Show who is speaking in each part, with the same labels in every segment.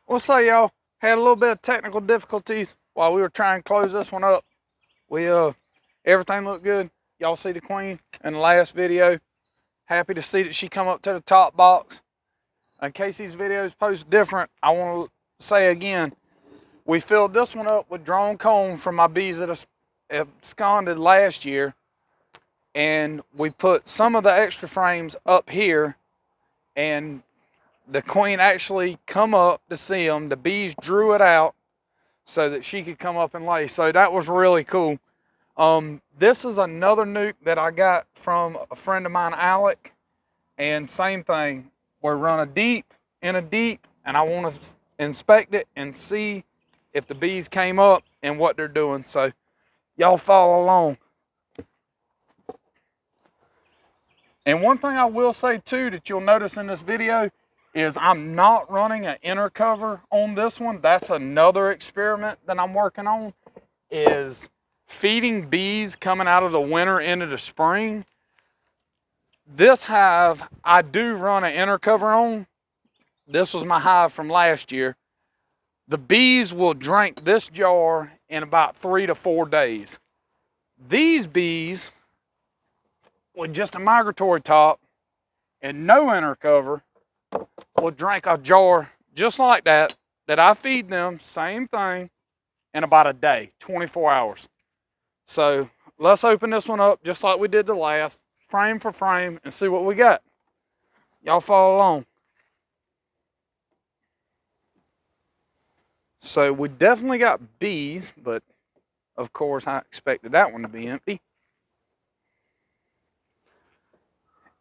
Speaker 1: What's up, y'all? Had a little bit of technical difficulties while we were trying to close this one up. We everything looked good. Y'all see the queen in the last video. Happy to see that she come up to the top box. In case these videos post different, I want to say again, we filled this one up with drone comb from my bees that absconded last year, and we put some of the extra frames up here, and the queen actually come up to see them. The bees drew it out so that she could come up and lay. So that was really cool. This is another nuke that I got from a friend of mine, Alec. And same thing, we run a deep, and I want to inspect it and see if the bees came up and what they're doing. So y'all follow along. And one thing I will say too that you'll notice in this video is I'm not running an inner cover on this one. That's another experiment that I'm working on, is feeding bees coming out of the winter into the spring. This hive, I do run an inner cover on. This was my hive from last year. The bees will drink this jar in about 3 to 4 days. These bees, with just a migratory top and no inner cover, will drink a jar just like that I feed them, same thing, in about a day, 24 hours. So let's open this one up just like we did the last, frame for frame, and see what we got. Y'all follow along. So we definitely got bees, but of course I expected that one to be empty.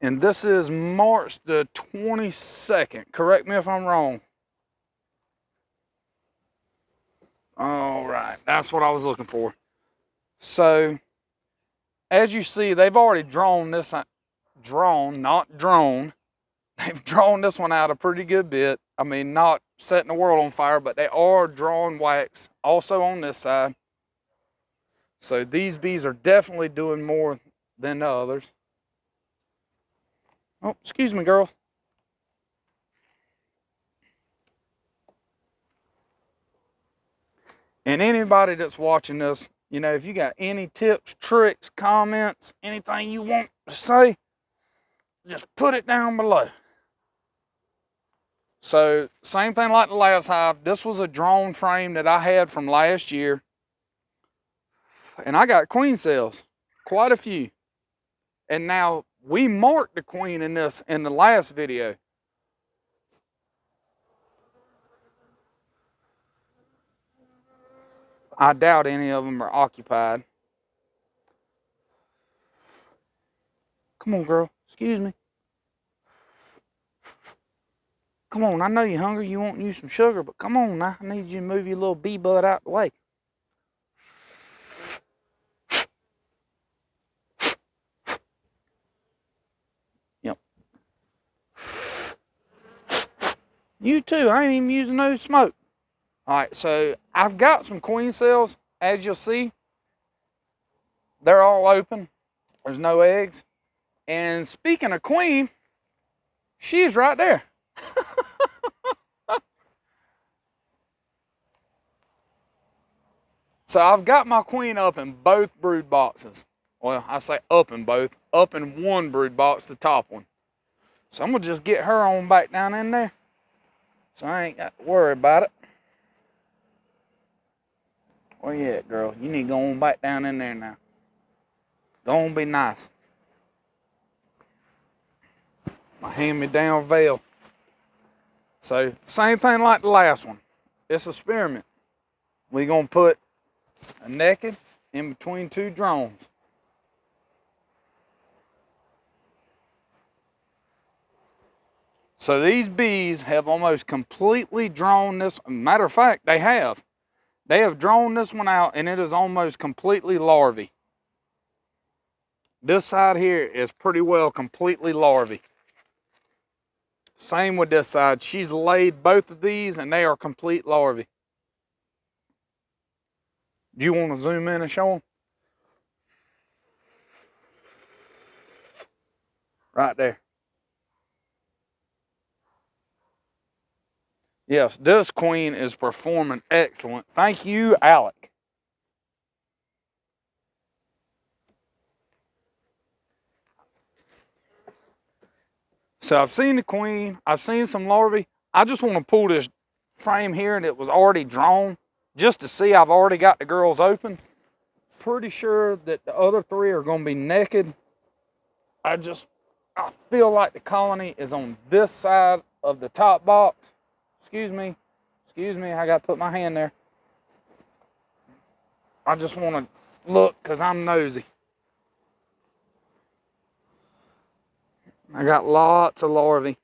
Speaker 1: And this is March the 22nd. Correct me if I'm wrong. All right, that's what I was looking for. So, as you see, they've already drawn this, not drone. They've drawn this one out a pretty good bit. I mean, not setting the world on fire, but they are drawing wax also on this side. So these bees are definitely doing more than the others. Oh, excuse me, girls. And anybody that's watching this, you know, if you got any tips, tricks, comments, anything you want to say, just put it down below. So, same thing like the last hive. This was a drone frame that I had from last year. And I got queen cells, quite a few. And now, we marked the queen in this in the last video. I doubt any of them are occupied. Come on, girl. Excuse me. Come on, I know you're hungry. You want you some sugar, but come on now. I need you to move your little bee butt out the way. Yep. You too. I ain't even using no smoke. All right, so I've got some queen cells. As you'll see, they're all open. There's no eggs. And speaking of queen, she's right there. So I've got my queen up in both brood boxes. Well, I say up in both. Up in one brood box, the top one. So I'm going to just get her on back down in there. So I ain't got to worry about it. Where you at, girl? You need to go on back down in there now. Go on, be nice. My hand-me-down veil. So, same thing like the last one. It's a spearmint. We're going to put a naked in between two drones. So these bees have almost completely drawn this. Matter of fact, they have. They have drawn this one out, and it is almost completely larvae. This side here is pretty well completely larvae. Same with this side. She's laid both of these, and they are complete larvae. Do you want to zoom in and show them? Right there. Yes, this queen is performing excellent. Thank you, Alec. So I've seen the queen. I've seen some larvae. I just want to pull this frame here and it was already drawn just to see. I've already got the girls open. Pretty sure that the other three are going to be naked. I feel like the colony is on this side of the top box. Excuse me, I got to put my hand there. I just want to look because I'm nosy. I got lots of larvae.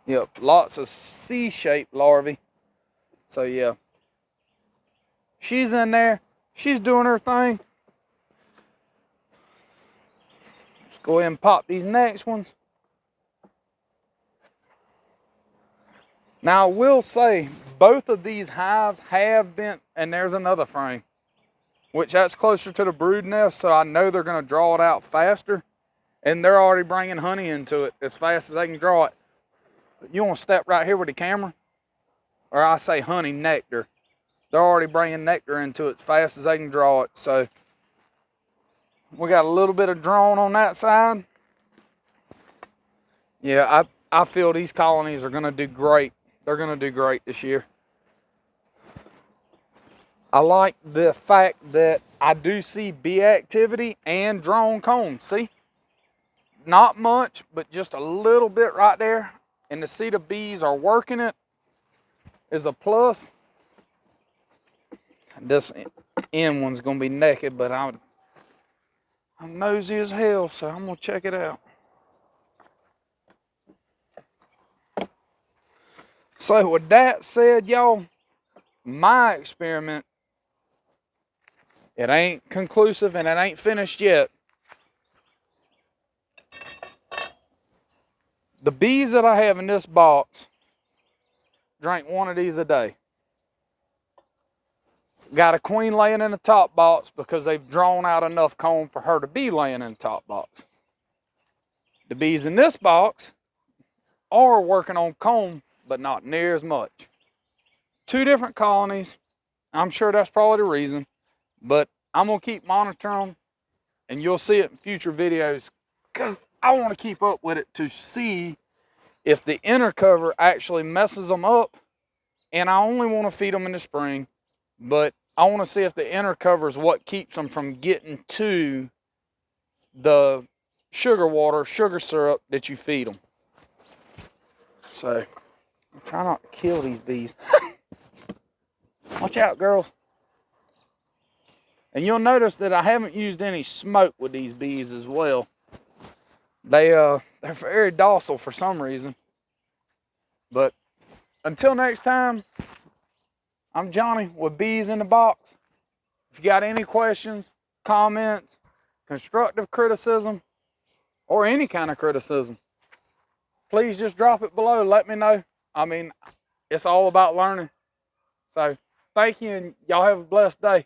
Speaker 1: Yep, lots of C-shaped larvae. So yeah, she's in there. She's doing her thing. Let's go ahead and pop these next ones. Now I will say, both of these hives have been, and there's another frame, which that's closer to the brood nest, so I know they're going to draw it out faster, and they're already bringing honey into it as fast as they can draw it. You want to step right here with the camera, or I say honey, nectar. They're already bringing nectar into it as fast as they can draw it, so we got a little bit of drone on that side. Yeah, I feel these colonies are going to do great. They're going to do great this year. I like the fact that I do see bee activity and drone comb. See? Not much, but just a little bit right there. And to see the bees are working it is a plus. This end one's going to be naked, but I'm nosy as hell, so I'm going to check it out. So with that said, y'all, my experiment, it ain't conclusive and it ain't finished yet. The bees that I have in this box drink one of these a day. Got a queen laying in the top box because they've drawn out enough comb for her to be laying in the top box. The bees in this box are working on comb, but not near as much. Two different colonies. I'm sure that's probably the reason, but I'm going to keep monitoring them, and you'll see it in future videos because I want to keep up with it to see if the inner cover actually messes them up. And I only want to feed them in the spring, but I want to see if the inner cover is what keeps them from getting to the sugar water, sugar syrup that you feed them. So try not to kill these bees. Watch out, girls. And you'll notice that I haven't used any smoke with these bees as well. They're very docile for some reason. But until next time, I'm Johnny with Bees in the Box. If you got any questions, comments, constructive criticism, or any kind of criticism, please just drop it below. Let me know. I mean, it's all about learning. So thank you, and y'all have a blessed day.